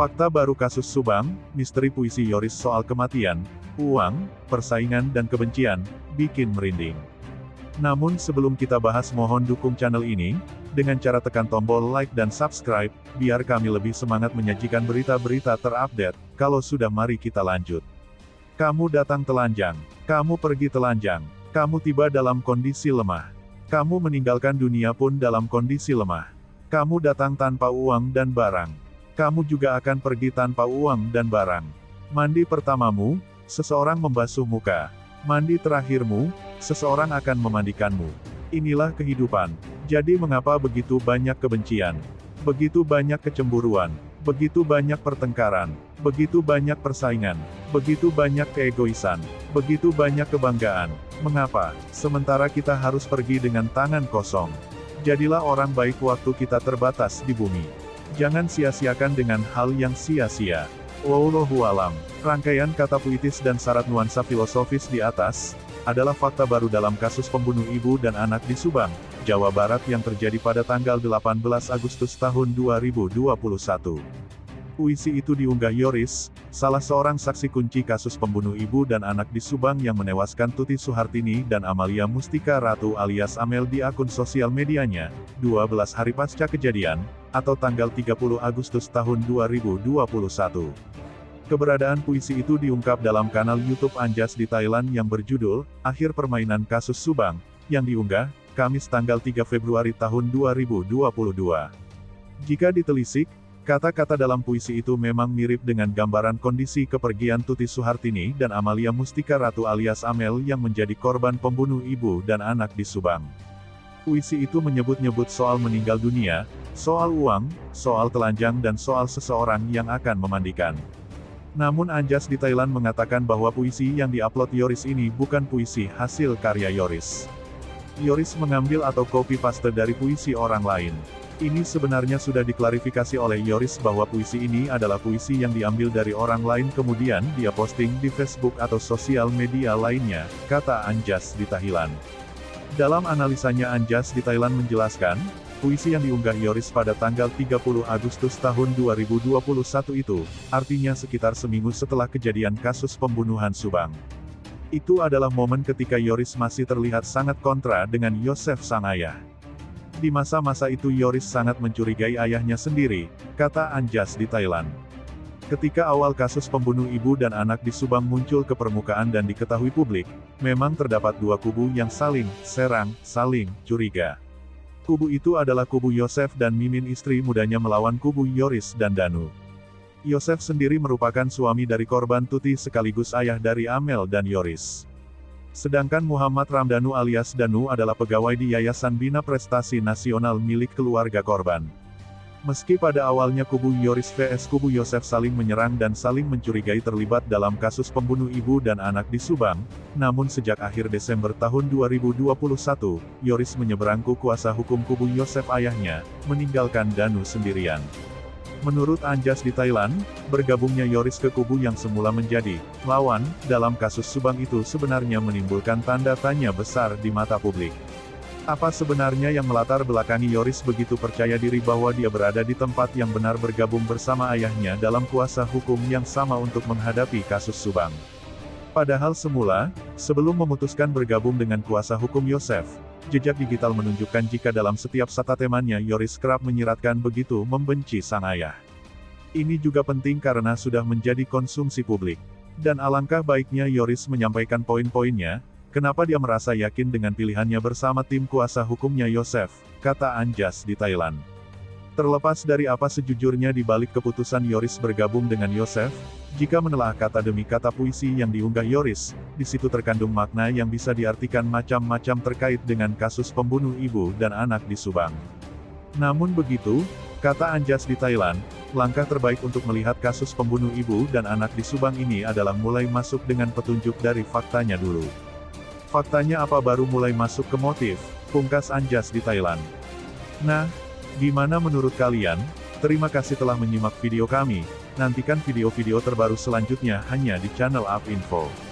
Fakta baru kasus Subang, misteri puisi Yoris soal kematian, uang, persaingan dan kebencian, bikin merinding. Namun sebelum kita bahas, mohon dukung channel ini, dengan cara tekan tombol like dan subscribe, biar kami lebih semangat menyajikan berita-berita terupdate. Kalau sudah, mari kita lanjut. Kamu datang telanjang, kamu pergi telanjang, kamu tiba dalam kondisi lemah. Kamu meninggalkan dunia pun dalam kondisi lemah. Kamu datang tanpa uang dan barang. Kamu juga akan pergi tanpa uang dan barang. Mandi pertamamu, seseorang membasuh muka. Mandi terakhirmu, seseorang akan memandikanmu. Inilah kehidupan. Jadi mengapa begitu banyak kebencian? Begitu banyak kecemburuan? Begitu banyak pertengkaran? Begitu banyak persaingan? Begitu banyak keegoisan? Begitu banyak kebanggaan? Mengapa? Sementara kita harus pergi dengan tangan kosong. Jadilah orang baik waktu kita terbatas di bumi. Jangan sia-siakan dengan hal yang sia-sia. Wallahualam. Rangkaian kata puitis dan syarat nuansa filosofis di atas, adalah fakta baru dalam kasus pembunuh ibu dan anak di Subang, Jawa Barat yang terjadi pada tanggal 18 Agustus tahun 2021. Puisi itu diunggah Yoris, salah seorang saksi kunci kasus pembunuh ibu dan anak di Subang yang menewaskan Tuti Suhartini dan Amalia Mustika Ratu alias Amel di akun sosial medianya, 12 hari pasca kejadian, atau tanggal 30 Agustus tahun 2021. Keberadaan puisi itu diungkap dalam kanal YouTube Anjas di Thailand yang berjudul, Akhir Permainan Kasus Subang, yang diunggah, Kamis tanggal 3 Februari tahun 2022. Jika ditelisik, kata-kata dalam puisi itu memang mirip dengan gambaran kondisi kepergian Tuti Suhartini dan Amalia Mustika Ratu alias Amel yang menjadi korban pembunuh ibu dan anak di Subang. Puisi itu menyebut-nyebut soal meninggal dunia, soal uang, soal telanjang dan soal seseorang yang akan memandikan. Namun Anjas di Thailand mengatakan bahwa puisi yang diupload Yoris ini bukan puisi hasil karya Yoris. Yoris mengambil atau copy-paste dari puisi orang lain. Ini sebenarnya sudah diklarifikasi oleh Yoris bahwa puisi ini adalah puisi yang diambil dari orang lain kemudian dia posting di Facebook atau sosial media lainnya, kata Anjas di Thailand. Dalam analisanya Anjas di Thailand menjelaskan, puisi yang diunggah Yoris pada tanggal 30 Agustus tahun 2021 itu, artinya sekitar seminggu setelah kejadian kasus pembunuhan Subang. Itu adalah momen ketika Yoris masih terlihat sangat kontra dengan Yosef sang ayah. Di masa-masa itu Yoris sangat mencurigai ayahnya sendiri, kata Anjas di Thailand. Ketika awal kasus pembunuh ibu dan anak di Subang muncul ke permukaan dan diketahui publik, memang terdapat dua kubu yang saling serang, saling curiga. Kubu itu adalah kubu Yosef dan Mimin istri mudanya melawan kubu Yoris dan Danu. Yosef sendiri merupakan suami dari korban Tuti sekaligus ayah dari Amel dan Yoris. Sedangkan Muhammad Ramdhanu alias Danu adalah pegawai di Yayasan Bina Prestasi Nasional milik keluarga korban. Meski pada awalnya kubu Yoris vs kubu Yosef saling menyerang dan saling mencurigai terlibat dalam kasus pembunuh ibu dan anak di Subang, namun sejak akhir Desember tahun 2021, Yoris menyeberang ke kuasa hukum kubu Yosef ayahnya, meninggalkan Danu sendirian. Menurut Anjas di Thailand, bergabungnya Yoris ke kubu yang semula menjadi lawan dalam kasus Subang itu sebenarnya menimbulkan tanda tanya besar di mata publik. Apa sebenarnya yang melatar belakangi Yoris begitu percaya diri bahwa dia berada di tempat yang benar bergabung bersama ayahnya dalam kuasa hukum yang sama untuk menghadapi kasus Subang? Padahal semula, sebelum memutuskan bergabung dengan kuasa hukum Yosef, jejak digital menunjukkan jika dalam setiap statementnya Yoris kerap menyiratkan begitu membenci sang ayah. Ini juga penting karena sudah menjadi konsumsi publik. Dan alangkah baiknya Yoris menyampaikan poin-poinnya, kenapa dia merasa yakin dengan pilihannya bersama tim kuasa hukumnya Yosef, kata Anjas di Thailand. Terlepas dari apa sejujurnya di balik keputusan Yoris bergabung dengan Yosef, jika menelaah kata demi kata puisi yang diunggah Yoris, di situ terkandung makna yang bisa diartikan macam-macam terkait dengan kasus pembunuh ibu dan anak di Subang. Namun begitu, kata Anjas di Thailand, langkah terbaik untuk melihat kasus pembunuh ibu dan anak di Subang ini adalah mulai masuk dengan petunjuk dari faktanya dulu. Faktanya apa baru mulai masuk ke motif, pungkas Anjas di Thailand. Nah, gimana menurut kalian? Terima kasih telah menyimak video kami, nantikan video-video terbaru selanjutnya hanya di channel UP Info.